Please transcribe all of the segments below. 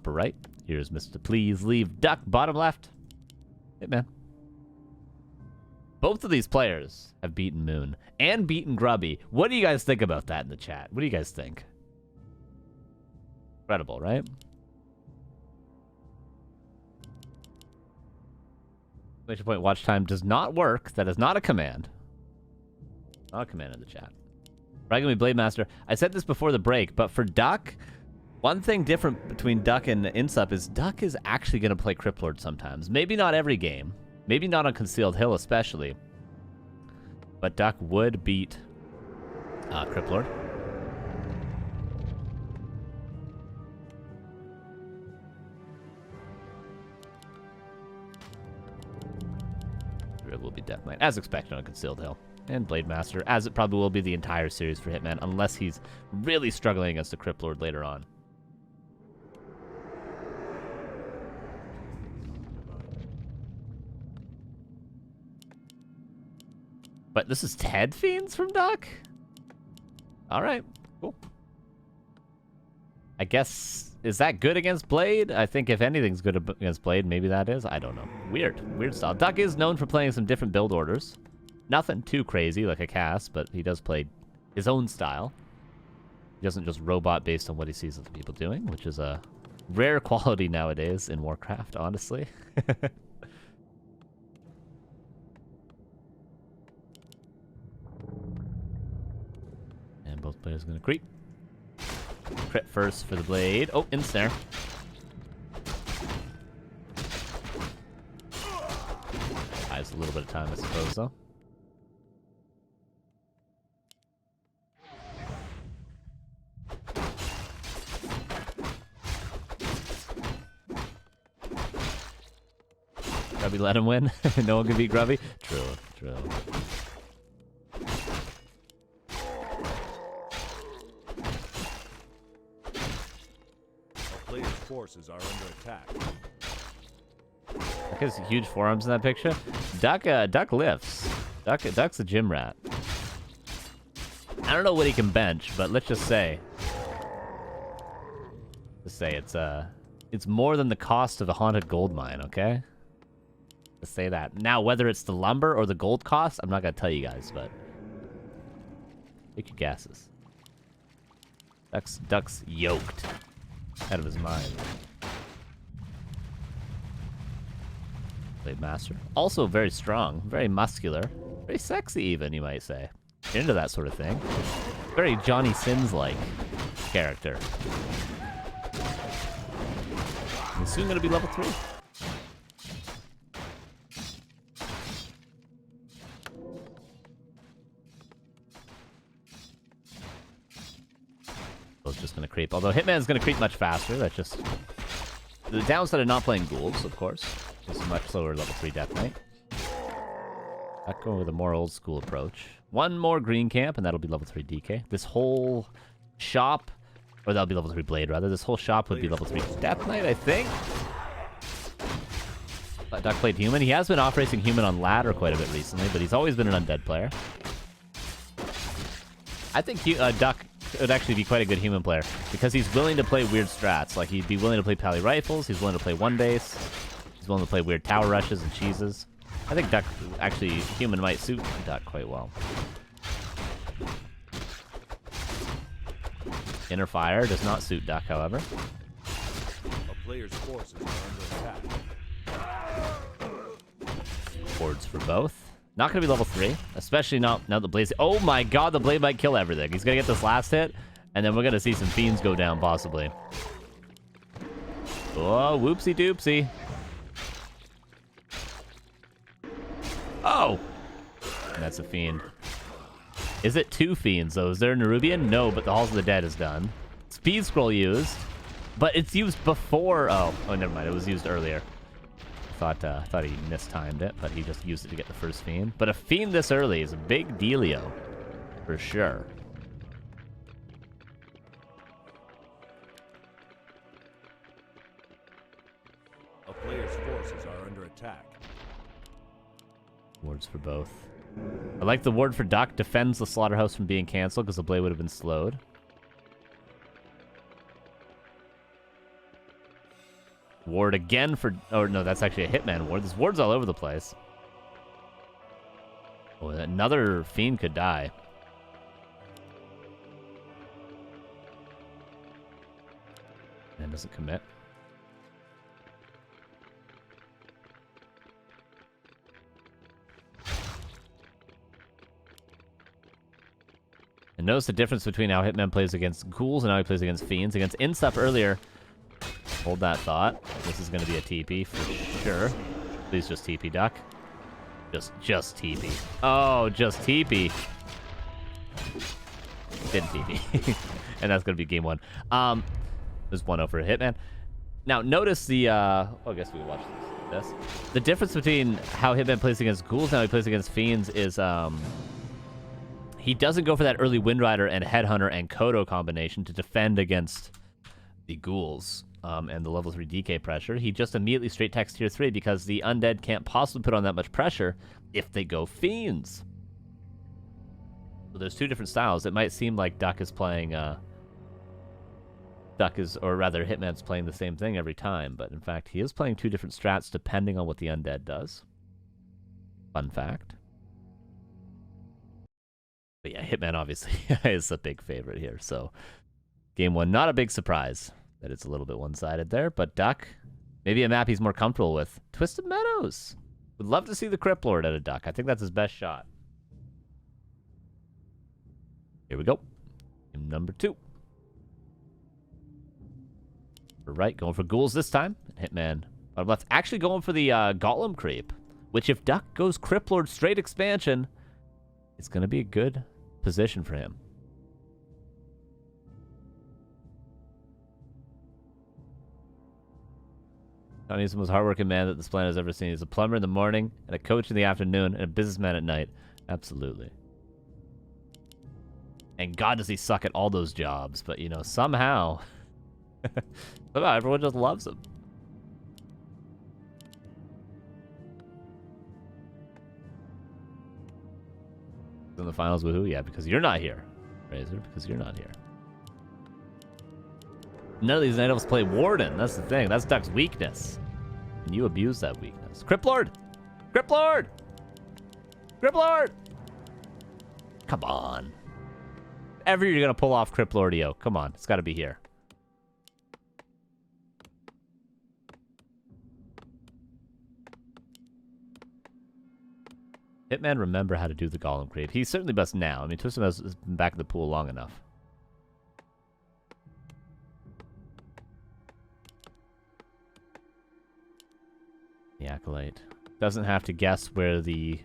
Upper right. Here's Mr. Please Leave Duck. Bottom left. Hitman. Both of these players have beaten Moon and beaten Grubby. What do you guys think about that in the chat? What do you guys think? Incredible, right? Exclamation point watch time does not work. That is not a command. Not a command in the chat. Bragging me Blade Master. I said this before the break, but for Duck, one thing different between Duck and Insup is Duck is actually going to play Cryptlord sometimes. Maybe not every game. Maybe not on Concealed Hill especially. But Duck would beat Cryptlord. It will be Death Knight, as expected on Concealed Hill. And Blade Master, as it probably will be the entire series for Hitman, unless he's really struggling against the Cryptlord later on. But this is Ted Fiends from Duck? Alright, cool. I guess, is that good against Blade? I think if anything's good against Blade, maybe that is. I don't know. Weird style. Duck is known for playing some different build orders. Nothing too crazy like a cast, but he does play his own style. He doesn't just robot based on what he sees other people doing, which is a rare quality nowadays in Warcraft, honestly. And both players are going to creep. Crit first for the Blade. Oh, ensnare. Buys a little bit of time, I suppose, though. Grubby let him win. No one can beat Grubby. True, true. Our player's forces are under attack. Duck has huge forearms in that picture. Duck lifts. Duck's a gym rat. I don't know what he can bench, but let's just say, it's more than the cost of a haunted gold mine. Okay. To say that. Now, whether it's the lumber or the gold cost, I'm not gonna tell you guys, but take your guesses. Duck's yoked out of his mind. Blade Master, also very strong, very muscular, very sexy even, you might say. You're into that sort of thing. Very Johnny Sins-like character. He's soon gonna be level 3. Just gonna creep. Although Hitman's gonna creep much faster. That's just the downside of not playing ghouls, of course. Just a much slower level 3 Death Knight. I'd go with a more old school approach. One more green camp, and that'll be level 3 DK. This whole shop, or that'll be level 3 Blade rather. This whole shop would be level 3 Death Knight, I think. Duck played human. He has been off-racing human on ladder quite a bit recently, but he's always been an undead player. I think Duck would actually be quite a good human player because he's willing to play weird strats. Like, he'd be willing to play pally rifles, he's willing to play one base, he's willing to play weird tower rushes and cheeses. I think Duck, actually, human might suit Duck quite well. Inner Fire does not suit Duck, however. A player's forces are under attack. Boards for both. Not going to be level 3, especially now the Blaze... Oh my god, the Blade might kill everything. He's going to get this last hit, and then we're going to see some Fiends go down, possibly. Oh, whoopsie doopsie. Oh! And that's a Fiend. Is it 2 Fiends, though? Is there a Nerubian? No, but the Halls of the Dead is done. Speed Scroll used, but it's used before... Oh, never mind. It was used earlier. Thought he mistimed it, but he just used it to get the first Fiend. But a Fiend this early is a big dealio, for sure. A player's forces are under attack. Wards for both. I like the ward for Duck. Defends the Slaughterhouse from being canceled because the Blade would have been slowed. Ward again for... Oh, no, that's actually a Hitman ward. This ward's all over the place. Oh, another Fiend could die. And doesn't commit. And notice the difference between how Hitman plays against ghouls and how he plays against fiends. Against Insup earlier, hold that thought. This is going to be a TP for sure. Please just TP, Duck. Just TP. Oh, just TP. Didn't TP. And that's going to be game one. There's 1-0 for a Hitman. Now, notice the... I guess we can watch this. The difference between how Hitman plays against ghouls and how he plays against fiends is... He doesn't go for that early Windrider and Headhunter and Kodo combination to defend against the ghouls and the level 3 DK pressure. He just immediately straight attacks tier 3 because the undead can't possibly put on that much pressure if they go fiends. So there's two different styles. It might seem like Duck is playing... or rather Hitman's playing the same thing every time, but in fact he is playing two different strats depending on what the undead does. Fun fact. But yeah, Hitman obviously is a big favorite here. So game one, not a big surprise that it's a little bit one-sided there. But Duck, maybe a map he's more comfortable with. Twisted Meadows. Would love to see the Crypt Lord at a Duck. I think that's his best shot. Here we go. Game number 2. We're right, going for ghouls this time. Hitman bottom left, actually going for the Golem creep. Which if Duck goes Crypt Lord straight expansion, it's going to be a good position for him. Tony's the most hardworking man that this planet has ever seen. He's a plumber in the morning, and a coach in the afternoon, and a businessman at night. Absolutely. And God, does he suck at all those jobs. But, you know, somehow everyone just loves him. In the finals with who? Yeah, because you're not here, Razor. Because you're not here. None of these night elves play Warden. That's the thing. That's Duck's weakness. And you abuse that weakness. Crypt Lord! Crypt Lord! Crypt Lord! Come on. Ever you're gonna pull off Crypt Lordio. Come on. It's gotta be here. Hitman remember how to do the Golem creep. He's certainly best now. I mean, Twisted has been back in the pool long enough. The Acolyte doesn't have to guess where the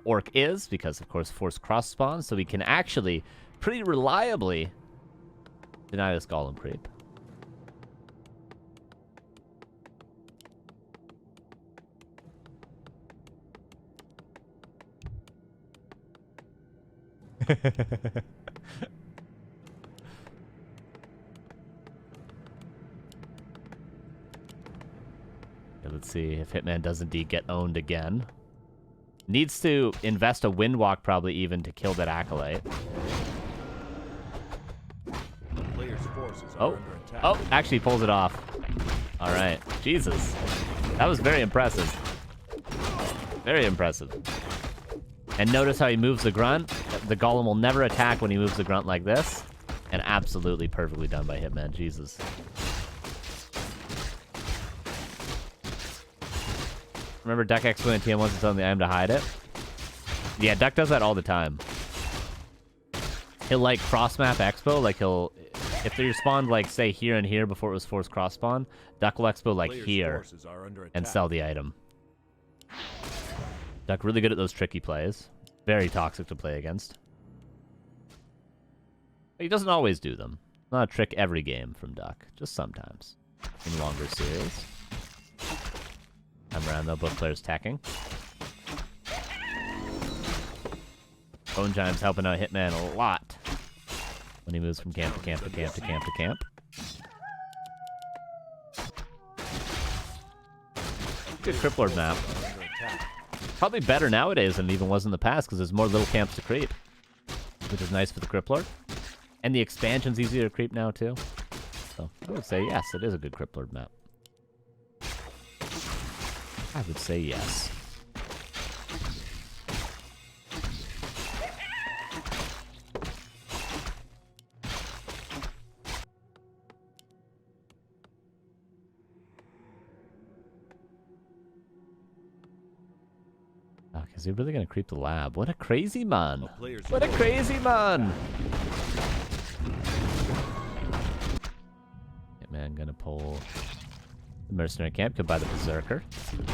Orc is, because, of course, Force cross spawns, so we can actually pretty reliably deny this Golem creep. Let's see if Hitman does indeed get owned again. Needs to invest a Windwalk probably even to kill that Acolyte. The player's forces are under attack. Oh, actually pulls it off. All right. Jesus. That was very impressive. Very impressive. And notice how he moves the grunt. The Golem will never attack when he moves the grunt like this. And absolutely perfectly done by Hitman. Jesus. Remember Duck Expo and TM wants to tell the item to hide it? Yeah, Duck does that all the time. He'll like cross-map Expo, like he'll... If they respawned like, say, here and here before it was forced cross-spawn, Duck will Expo like here and sell the item. Duck really good at those tricky plays. Very toxic to play against. He doesn't always do them. Not a trick every game from Duck. Just sometimes. In longer series. Time around though, both players tacking. Bone Giant's helping out Hitman a lot. When he moves from camp to camp to camp to camp to camp. Good Crypt Lord map. Probably better nowadays than it even was in the past, because there's more little camps to creep. Which is nice for the Crypt Lord. And the expansion's easier to creep now, too. So, I would say, yes, it is a good Crypt Lord map. I would say yes. Is he really gonna creep the lab? What a crazy man! What a crazy man! Hitman gonna pull the mercenary camp. Could buy the berserker. Yeah,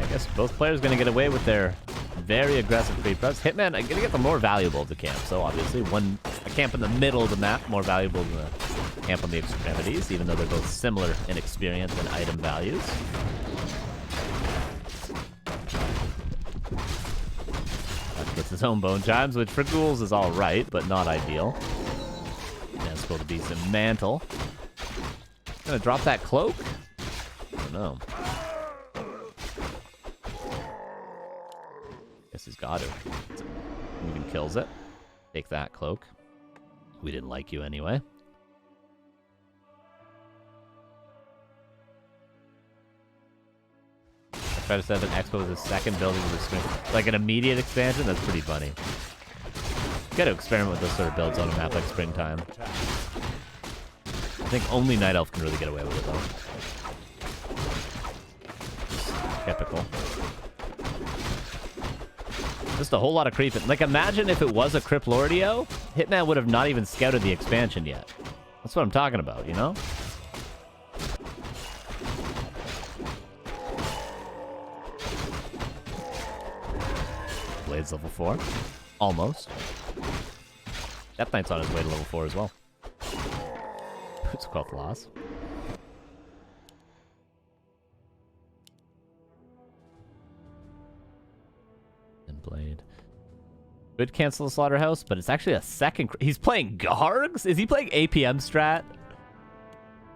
I guess both players gonna get away with their very aggressive creep press. Hitman gonna get the more valuable of the camp. So obviously, a camp in the middle of the map more valuable than the camp on the extremities, even though they're both similar in experience and item values. That gets his own bone chimes, which for ghouls is alright, but not ideal. That's going to be some mantle. Gonna drop that cloak? I don't know. Guess he's got it. Even kills it. Take that cloak. We didn't like you anyway. Try to set up an expo with his second building with a screen. Like an immediate expansion? That's pretty funny. You gotta experiment with those sort of builds on a map like Springtime. I think only Night Elf can really get away with it, though. Typical. Just a whole lot of creeping. Like, imagine if it was a Crypt Lordio, Hitman would have not even scouted the expansion yet. That's what I'm talking about, you know? Blade's level 4. Almost. Death Knight's on his way to level 4 as well. It's called loss. And Blade. Could cancel the Slaughterhouse, but it's actually a second... He's playing Gargs? Is he playing APM strat?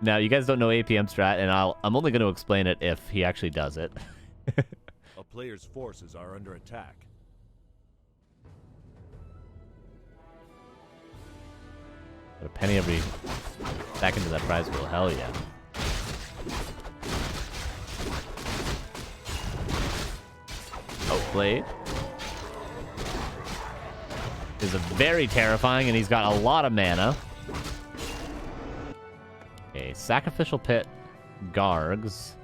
Now, you guys don't know APM strat, and I'm only going to explain it if he actually does it. A player's forces are under attack. Put a penny every second to that prize pool. Hell yeah. Oh, Blade. Is a very terrifying, and he's got a lot of mana. Okay, Sacrificial Pit, Gargs.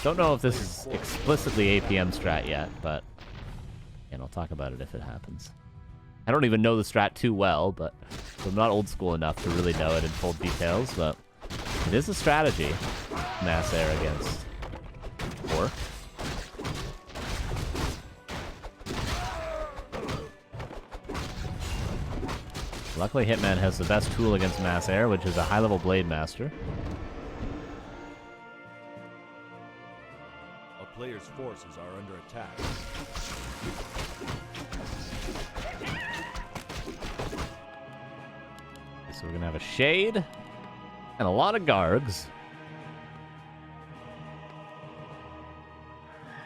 Don't know if this is explicitly APM strat yet, but... And I'll talk about it if it happens. I don't even know the strat too well, but I'm not old school enough to really know it in full details, but it is a strategy. Mass air against Orc. Luckily, Hitman has the best tool against mass air, which is a high-level Blade Master. A player's forces are under attack. So we're gonna have a Shade and a lot of Gargs.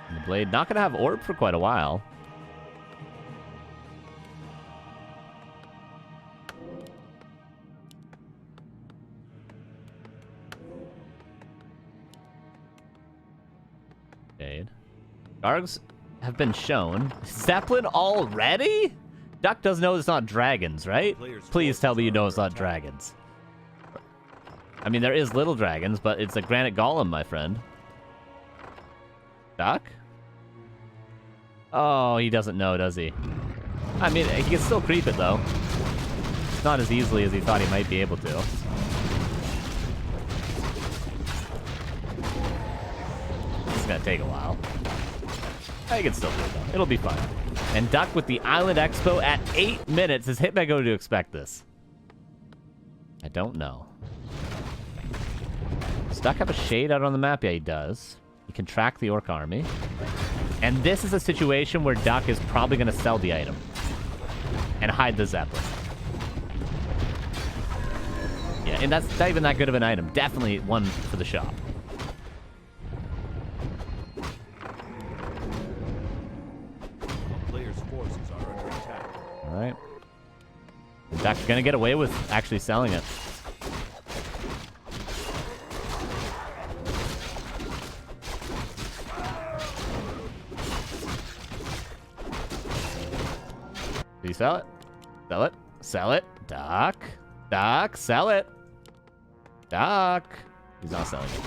And the Blade not gonna have Orb for quite a while. Shade. Gargs have been shown. Zeppelin already? Duck does know it's not dragons, right? Please tell me you know it's not dragons. I mean, there is little dragons, but it's a granite golem, my friend. Duck? Oh, he doesn't know, does he? I mean, he can still creep it, though. Not as easily as he thought he might be able to. It's gonna take a while. I can still do it, though. It'll be fine. And Duck with the Island Expo at 8 minutes. Is Hitman going to expect this? I don't know. Does Duck have a Shade out on the map? Yeah, he does. He can track the Orc army. And this is a situation where Duck is probably going to sell the item. And hide the Zeppelin. Yeah, and that's not even that good of an item. Definitely one for the shop. Player's forces are under attack. All right. Duck's gonna get away with actually selling it. Did he sell it? Sell it? Sell it? Duck? Duck? Sell it? Duck? He's not selling it.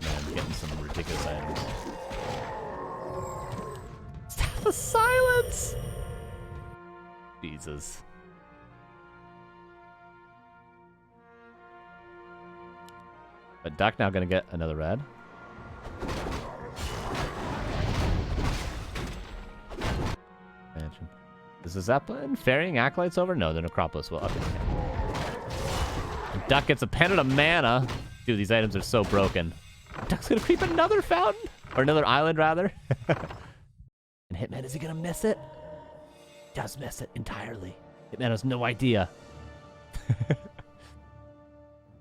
Man, I'm getting some ridiculous items. The silence! Jesus. But Duck now gonna get another red. Mansion. Is the Zeppelin ferrying Acolytes over? No, the Necropolis will. Okay. Duck gets a Pendant of Mana. Dude, these items are so broken. Duck's gonna creep another fountain? Or another island, rather. And Hitman, is he gonna miss it? He does miss it entirely. Hitman has no idea.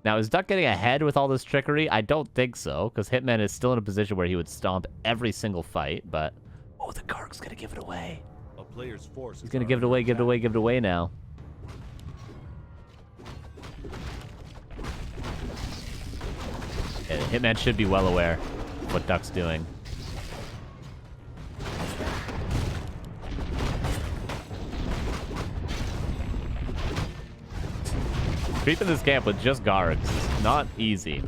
Now, is Duck getting ahead with all this trickery? I don't think so, because Hitman is still in a position where he would stomp every single fight, but... Oh, the Garg's gonna give it away. A player's force He's gonna give it away, give it away, give it away now. Yeah, Hitman should be well aware of what Duck's doing. Creeping this camp with just Gargs is not easy.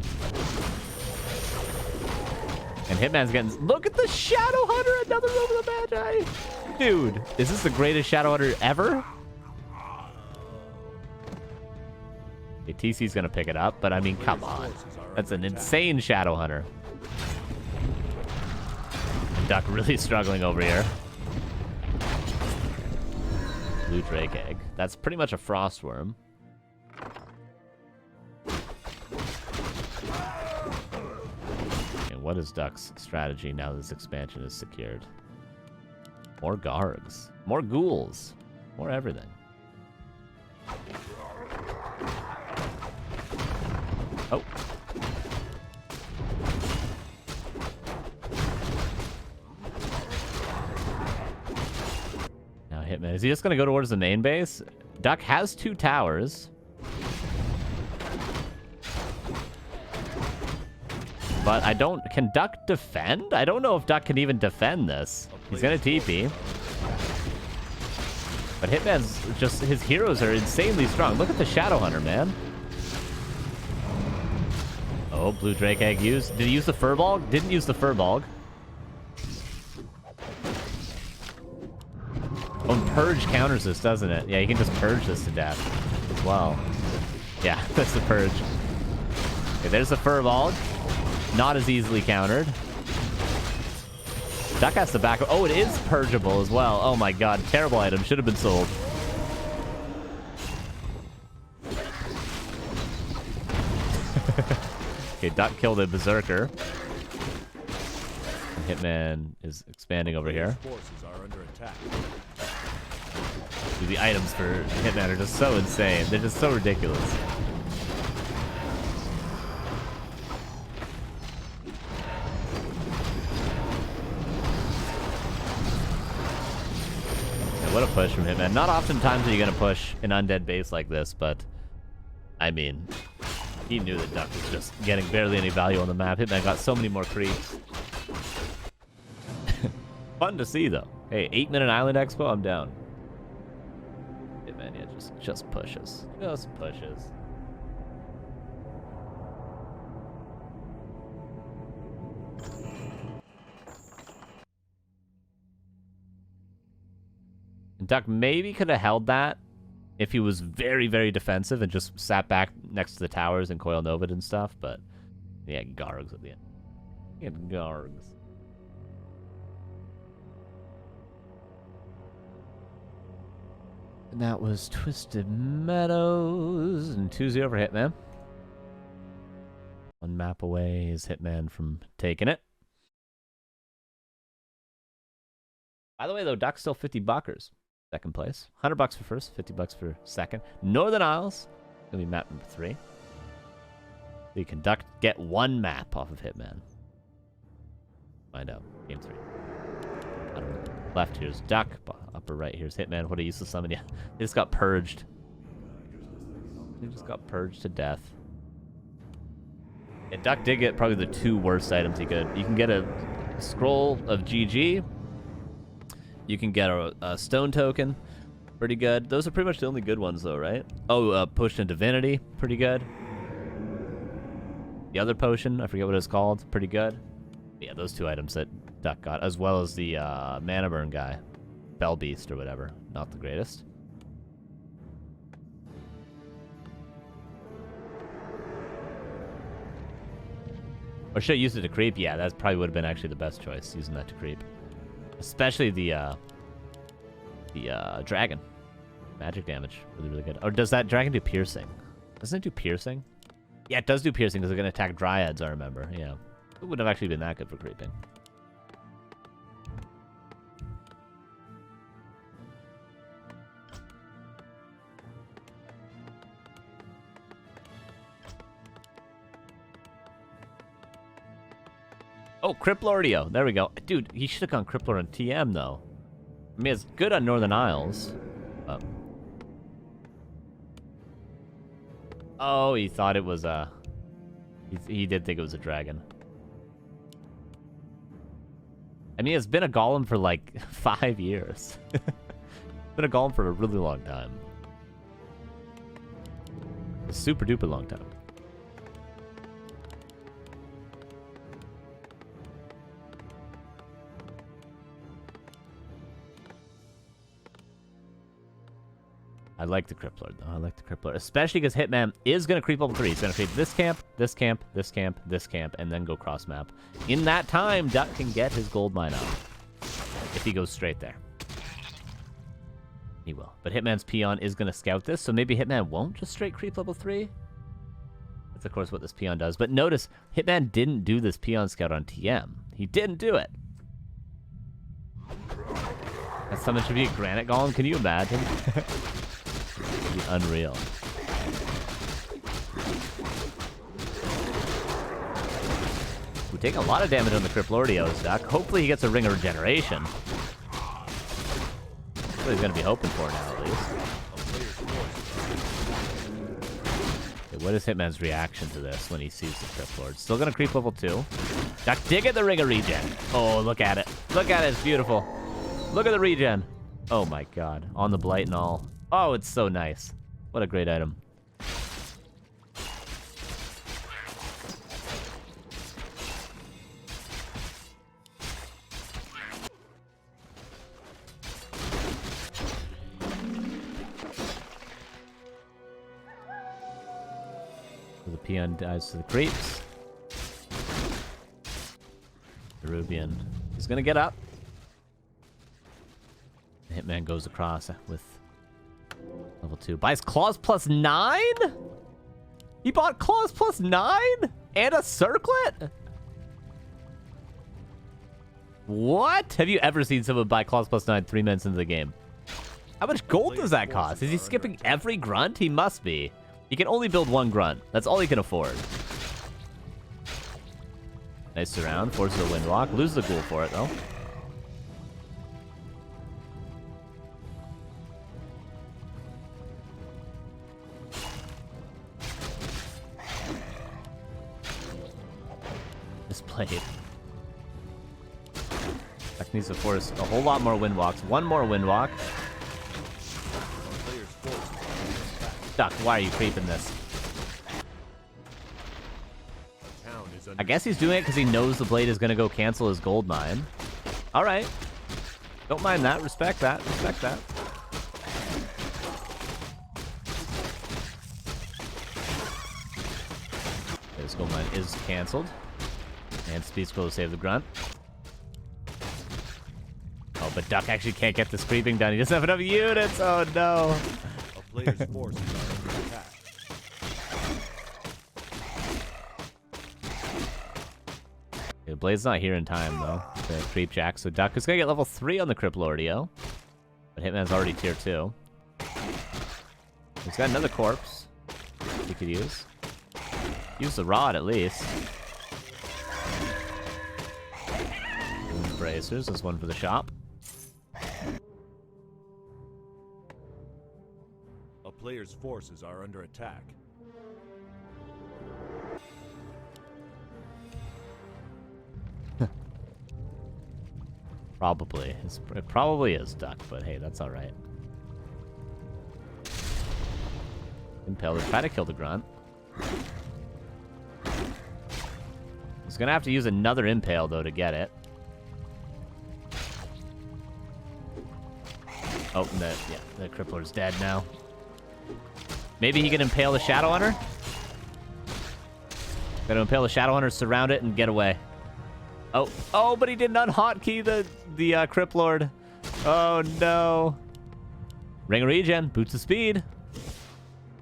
And Hitman's getting... Look at the Shadow Hunter! Another Robe of the Magi! Dude, is this the greatest Shadow Hunter ever? Okay, TC's gonna pick it up, but I mean, come on. That's an insane Shadow Hunter. Duck really struggling over here. Blue Drake Egg. That's pretty much a Frostworm. And what is Duck's strategy now that this expansion is secured? More Gargs. More Ghouls. More everything. Oh. Now Hitman. Is he just going to go towards the main base? Duck has 2 towers. But I don't... Can Duck defend? I don't know if Duck can even defend this. He's going to TP. But Hitman's just... His heroes are insanely strong. Look at the Shadow Hunter, man. Oh, Blue Drake Egg used. Did he use the Furbolg? Didn't use the Furbolg. Oh, and Purge counters this, doesn't it? Yeah, you can just Purge this to death as well. Yeah, that's the Purge. Okay, there's the Furbolg. Not as easily countered. Duck has to back... Oh, it is purgeable as well. Oh my god. Terrible item. Should have been sold. Okay, Duck killed a Berserker. Hitman is expanding over here. Forces are under attack. Dude, the items for Hitman are just so insane. They're just so ridiculous. What a push from Hitman. Not oftentimes are you going to push an undead base like this, but I mean, he knew that Duck was just getting barely any value on the map. Hitman got so many more creeps. Fun to see, though. Hey, 8-minute Island Expo, I'm down. Hitman, yeah, just pushes. Just pushes. Duck maybe could have held that if he was very, very defensive and just sat back next to the towers and Coil Nova'd and stuff, but he had Gargs at the end. He had Gargs. And that was Twisted Meadows and 2-0 for Hitman. One map away is Hitman from taking it. By the way, though, Duck's still 50 buckers. Second place. $100 for first, 50 bucks for second. Northern Isles. Gonna be map number 3. So you can get 1 map off of Hitman. Find out. Game 3. I don't know. Left here's Duck. Upper right here's Hitman. What a useless summon. Yeah, they just got purged. They just got purged to death. And Duck did get probably the 2 worst items he could. You can get a scroll of GG. You can get a stone token. Pretty good. Those are pretty much the only good ones, though, right? Oh, Potion of Divinity. Pretty good. The other potion, I forget what it's called. Pretty good. Yeah, those 2 items that Duck got, as well as the Mana Burn guy. Bell Beast or whatever. Not the greatest. Or should I use it to creep? Yeah, that probably would have been actually the best choice, using that to creep. Especially the dragon. Magic damage. Really, really good. Or does that dragon do piercing? Doesn't it do piercing? Yeah, it does do piercing because they're going to attack dryads, I remember. Yeah. It wouldn't have actually been that good for creeping. Oh, Criplordio. There we go. Dude, he should have gone Crippler on TM, though. I mean, it's good on Northern Isles. Oh, he thought it was a... He did think it was a dragon. I mean, it's been a golem for like 5 years. It's been a golem for a really long time. A super duper long time. I like the Crippler, though. I like the Crippler. Especially because Hitman is going to creep level 3. He's going to creep this camp, this camp, this camp, this camp, and then go cross map. In that time, Duck can get his gold mine out. If he goes straight there. He will. But Hitman's peon is going to scout this, so maybe Hitman won't just straight creep level 3? That's, of course, what this peon does. But notice, Hitman didn't do this peon scout on TM. He didn't do it. That summon should be a granite golem. Can you imagine? Unreal. We're taking a lot of damage on the Criplordios, Duck. Hopefully he gets a Ring of Regeneration. That's what he's going to be hoping for now, at least. Okay, what is Hitman's reaction to this when he sees the Criplord? Still going to creep level 2. Duck did get the Ring of Regen. Oh, look at it. Look at it. It's beautiful. Look at the regen. Oh my god. On the blight and all. Oh, it's so nice. What a great item. So the peon dies to the creeps. The Rubian is gonna get up. The Hitman goes across with level 2. Buys claws plus 9? He bought claws plus 9? And a circlet? What? Have you ever seen someone buy claws plus 9 3 minutes into the game? How much gold does that cost? Is he skipping every grunt? He must be. He can only build 1 grunt. That's all he can afford. Nice surround. Forces a windwalk. Loses the ghoul for it, though. Played. That needs to force a whole lot more windwalks. 1 more windwalk. Duck, why are you creeping this? I guess he's doing it because he knows the blade is going to go cancel his gold mine. Alright. Don't mind that. Respect that. Respect that. His gold mine is canceled. And Speed Scroll to save the grunt. Oh, but Duck actually can't get this creeping done. He doesn't have enough units. Oh, no. A player's forces are under attack. Okay, the Blade's not here in time, though. The creep jack. So Duck is going to get level 3 on the Criplordio. But Hitman's already tier 2. He's got another corpse he could use. Use the rod, at least. Bracers. There's one for the shop. player's forces are under attack. Probably. It probably is Duck, but hey, that's alright. Impale to try to kill the grunt. He's gonna have to use another impale though to get it. Oh, the crippler's dead now. Maybe he can impale the Shadow Hunter? Gotta impale the Shadow Hunter, surround it, and get away. Oh, but he did not hotkey the Crip Lord. Oh no. Ring of Regen, boots of speed.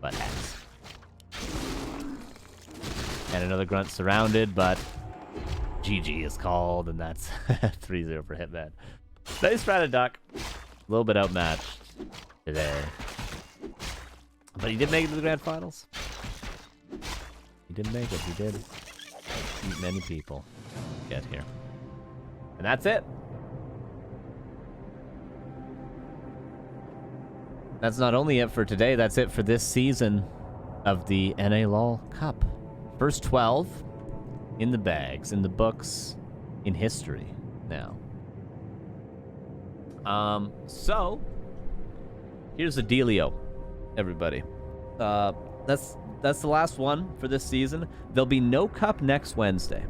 But X. And another grunt surrounded, but GG is called, and that's 3-0 for Hitman. Nice Strata Duck. A little bit outmatched today. But he did make it to the Grand Finals. He did make it. He did beat many people to get here. And that's it. That's not only it for today, that's it for this season of the NA LUL Cup. First 12 in the bags, in the books, in history now. So here's the dealio, everybody. That's the last one for this season. There'll be no cup next Wednesday.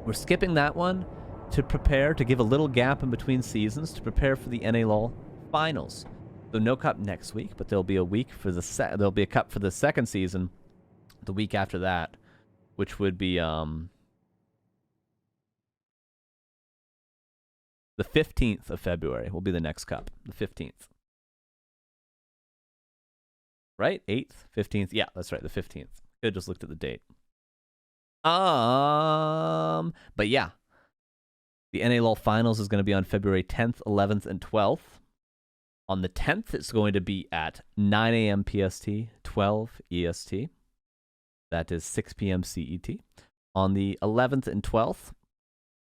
We're skipping that one to prepare, to give a little gap in between seasons to prepare for the NA LUL finals. So no cup next week, but there'll be a week for there'll be a cup for the second season the week after that, which would be the 15th of February will be the next cup. The 15th. Right? 8th? 15th? Yeah, that's right. The 15th. I just looked at the date. But yeah. The NA LUL Finals is going to be on February 10th, 11th, and 12th. On the 10th, it's going to be at 9 a.m. PST, 12 EST. That is 6 p.m. CET. On the 11th and 12th,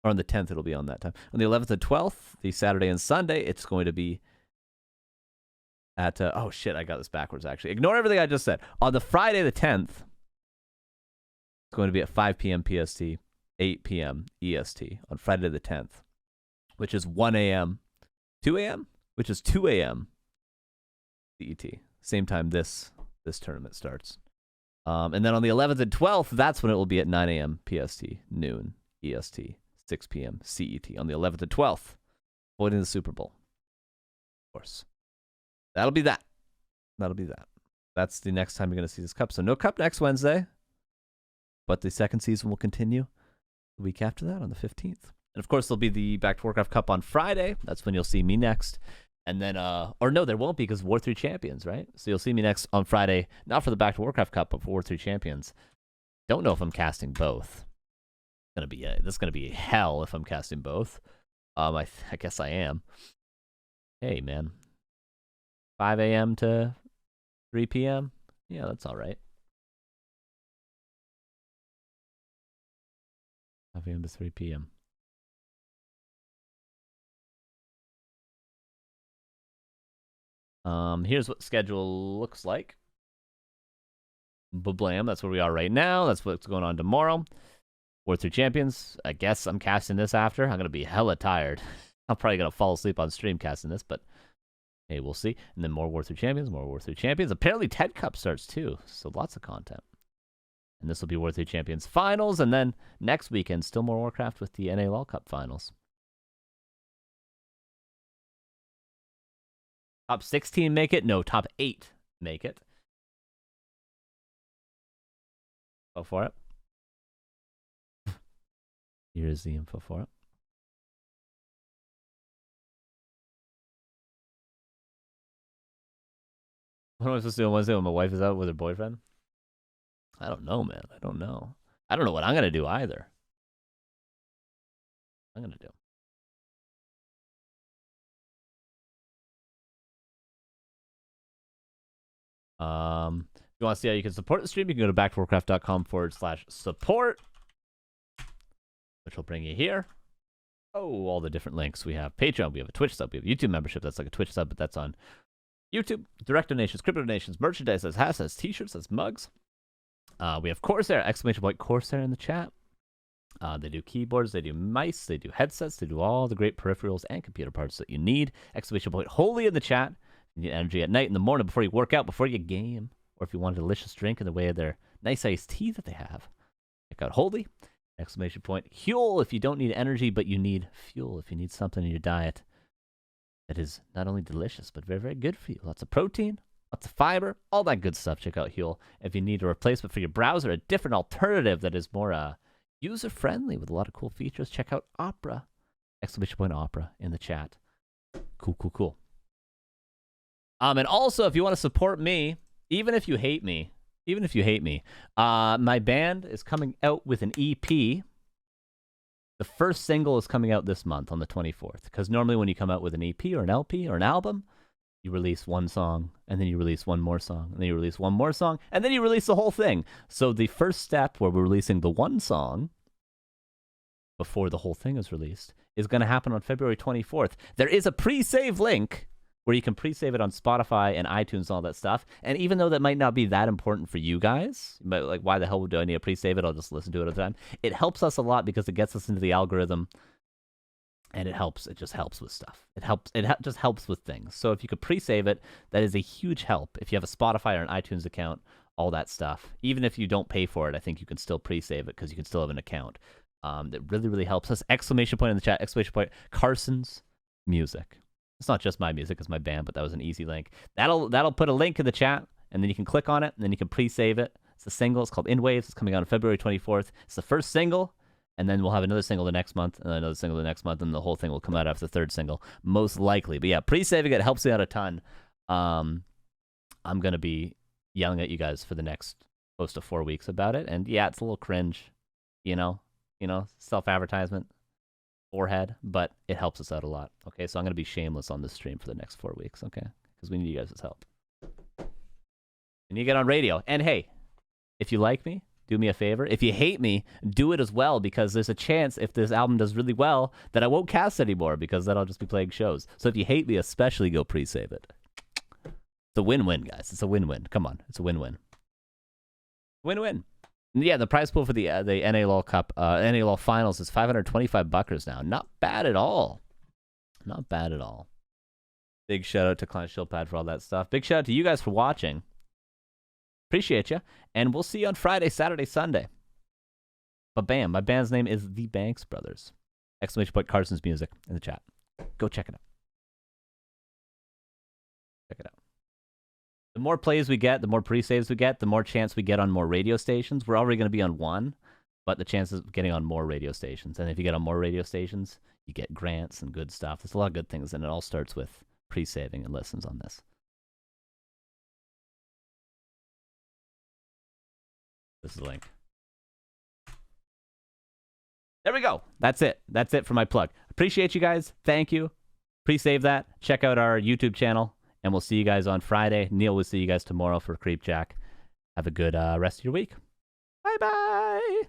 or on the 10th, it'll be on that time. On the 11th and 12th, the Saturday and Sunday, it's going to be at, oh shit, I got this backwards actually. Ignore everything I just said. On the Friday the 10th, it's going to be at 5 p.m. PST, 8 p.m. EST on Friday the 10th, which is 1 a.m. 2 a.m., which is 2 a.m. CET. Same time this tournament starts. And then on the 11th and 12th, that's when it will be at 9 a.m. PST, noon EST, 6 p.m. CET on the 11th and 12th, avoiding the Super Bowl. Of course. That'll be that. That'll be that. That's the next time you're going to see this cup. So no cup next Wednesday, but the second season will continue the week after that on the 15th. And of course, there'll be the Back to Warcraft Cup on Friday. That's when you'll see me next. And then, or no, there won't be because War 3 Champions, right? So you'll see me next on Friday, not for the Back to Warcraft Cup, but for War 3 Champions. Don't know if I'm casting both. That's gonna be hell if I'm casting both. I guess I am. Hey, man. 5 a.m. to 3 p.m. Yeah, that's all right. 5 a.m. to 3 p.m. Here's what the schedule looks like. Blam, that's where we are right now. That's what's going on tomorrow. War 3 Champions. I guess I'm casting this after. I'm going to be hella tired. I'm probably going to fall asleep on stream casting this, but hey, we'll see. And then more War 3 Champions, more War 3 Champions. Apparently TED Cup starts too, so lots of content. And this will be War 3 Champions Finals, and then next weekend, still more Warcraft with the NA LUL Cup Finals. Top 16 make it? No, top 8 make it. Go for it. Here's the info for it. What am I supposed to do on Wednesday when my wife is out with her boyfriend? I don't know, man. I don't know. I don't know what I'm going to do either. I'm going to do. If you want to see how you can support the stream, you can go to backtowarcraft.com/support, which will bring you here. Oh, all the different links. We have Patreon, we have a Twitch sub, we have a YouTube membership. That's like a Twitch sub, but that's on YouTube, direct donations, crypto donations, merchandise, as hats, as t-shirts, as mugs. We have CORSAIR, exclamation point CORSAIR in the chat. They do keyboards, they do mice, they do headsets, they do all the great peripherals and computer parts that you need. Exclamation point Holy in the chat. You need energy at night, in the morning, before you work out, before you game, or if you want a delicious drink in the way of their nice iced tea that they have. Check out Holy. Exclamation point Huel if you don't need energy, but you need fuel, if you need something in your diet that is not only delicious, but very, very good for you. Lots of protein, lots of fiber, all that good stuff. Check out Huel. If you need a replacement for your browser, a different alternative that is more user-friendly with a lot of cool features, check out Opera. Exclamation point Opera in the chat. Cool, cool, cool. And also, if you want to support me, even if you hate me, my band is coming out with an EP. The first single is coming out this month on the 24th, because normally when you come out with an EP or an LP or an album, you release one song, and then you release one more song, and then you release one more song, and then you release the whole thing. So the first step where we're releasing the one song before the whole thing is released is going to happen on February 24th. There is a pre-save link where you can pre-save it on Spotify and iTunes and all that stuff. And even though that might not be that important for you guys, but like, why the hell do I need to pre-save it? I'll just listen to it all the time. It helps us a lot because it gets us into the algorithm, and it helps. It just helps with stuff. It just helps with things. So if you could pre-save it, that is a huge help. If you have a Spotify or an iTunes account, all that stuff. Even if you don't pay for it, I think you can still pre-save it because you can still have an account. That really, really helps us. Exclamation point in the chat. Exclamation point. Carson's music. It's not just my music, it's my band, but that was an easy link. That'll put a link in the chat, and then you can click on it, and then you can pre-save it. It's a single. It's called In Waves. It's coming out on February 24th. It's the first single, and then we'll have another single the next month, and another single the next month, and the whole thing will come out after the third single, most likely. But yeah, pre-saving it helps me out a ton. I'm going to be yelling at you guys for the next close to 4 weeks about it, and yeah, it's a little cringe, you know, self-advertisement. Forehead, but it helps us out a lot. Okay, so I'm going to be shameless on this stream for the next 4 weeks, okay? Because we need you guys' help. And you get on radio. And hey, if you like me, do me a favor. If you hate me, do it as well, because there's a chance if this album does really well that I won't cast anymore, because then I'll just be playing shows. So if you hate me, especially go pre-save it. It's a win-win, guys. It's a win-win. Come on, it's a win-win. Win-win. Yeah, the prize pool for the NA LUL Cup, NA LUL Finals is $525 now. Not bad at all. Not bad at all. Big shout out to Client Shieldpad for all that stuff. Big shout out to you guys for watching. Appreciate you. And we'll see you on Friday, Saturday, Sunday. But bam, my band's name is The Banks Brothers. Exclamation point Carson's music in the chat. Go check it out. Check it out. The more plays we get, the more pre-saves we get, the more chance we get on more radio stations. We're already going to be on one, but the chances of getting on more radio stations. And if you get on more radio stations, you get grants and good stuff. There's a lot of good things, and it all starts with pre-saving and listens on this. This is the link. There we go. That's it. That's it for my plug. Appreciate you guys. Thank you. Pre-save that. Check out our YouTube channel. And we'll see you guys on Friday. Neil will see you guys tomorrow for Creep Jack. Have a good rest of your week. Bye-bye.